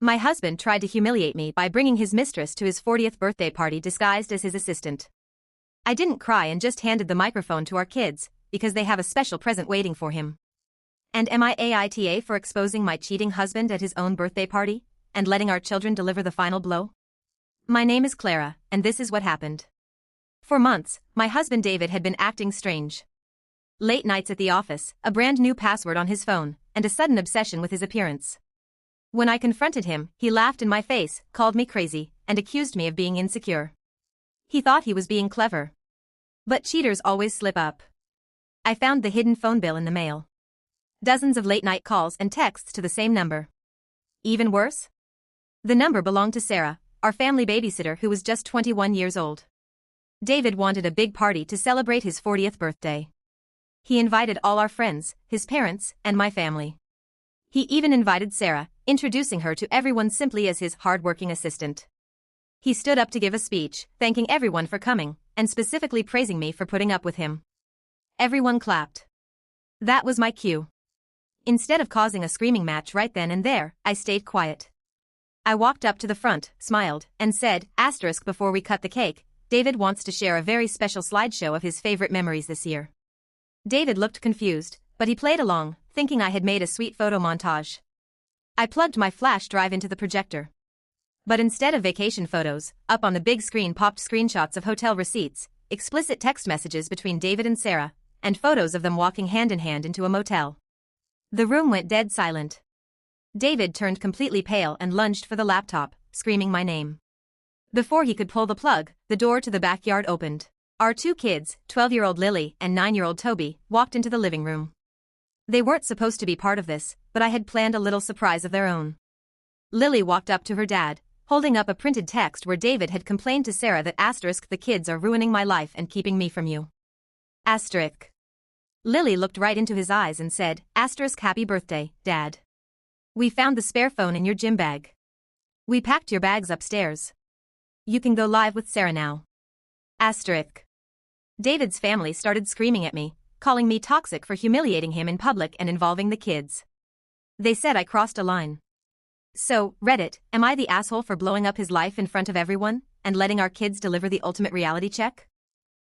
My husband tried to humiliate me by bringing his mistress to his 40th birthday party disguised as his assistant. I didn't cry and just handed the microphone to our kids, because they have a special present waiting for him. And am I AITA for exposing my cheating husband at his own birthday party, and letting our children deliver the final blow? My name is Clara, and this is what happened. For months, my husband David had been acting strange. Late nights at the office, a brand new password on his phone, and a sudden obsession with his appearance. When I confronted him, he laughed in my face, called me crazy, and accused me of being insecure. He thought he was being clever. But cheaters always slip up. I found the hidden phone bill in the mail. Dozens of late-night calls and texts to the same number. Even worse? The number belonged to Sarah, our family babysitter who was just 21 years old. David wanted a big party to celebrate his 40th birthday. He invited all our friends, his parents, and my family. He even invited Sarah, introducing her to everyone simply as his hard-working assistant. He stood up to give a speech, thanking everyone for coming, and specifically praising me for putting up with him. Everyone clapped. That was my cue. Instead of causing a screaming match right then and there, I stayed quiet. I walked up to the front, smiled, and said, * before we cut the cake, David wants to share a very special slideshow of his favorite memories this year. David looked confused, but he played along, thinking I had made a sweet photo montage. I plugged my flash drive into the projector. But instead of vacation photos, up on the big screen popped screenshots of hotel receipts, explicit text messages between David and Sarah, and photos of them walking hand in hand into a motel. The room went dead silent. David turned completely pale and lunged for the laptop, screaming my name. Before he could pull the plug, the door to the backyard opened. Our two kids, 12-year-old Lily and 9-year-old Toby, walked into the living room. They weren't supposed to be part of this, but I had planned a little surprise of their own. Lily walked up to her dad, holding up a printed text where David had complained to Sarah that * the kids are ruining my life and keeping me from you. *. Lily looked right into his eyes and said, * happy birthday, Dad. We found the spare phone in your gym bag. We packed your bags upstairs. You can go live with Sarah now. *. David's family started screaming at me, calling me toxic for humiliating him in public and involving the kids. They said I crossed a line. So, Reddit, am I the asshole for blowing up his life in front of everyone, and letting our kids deliver the ultimate reality check?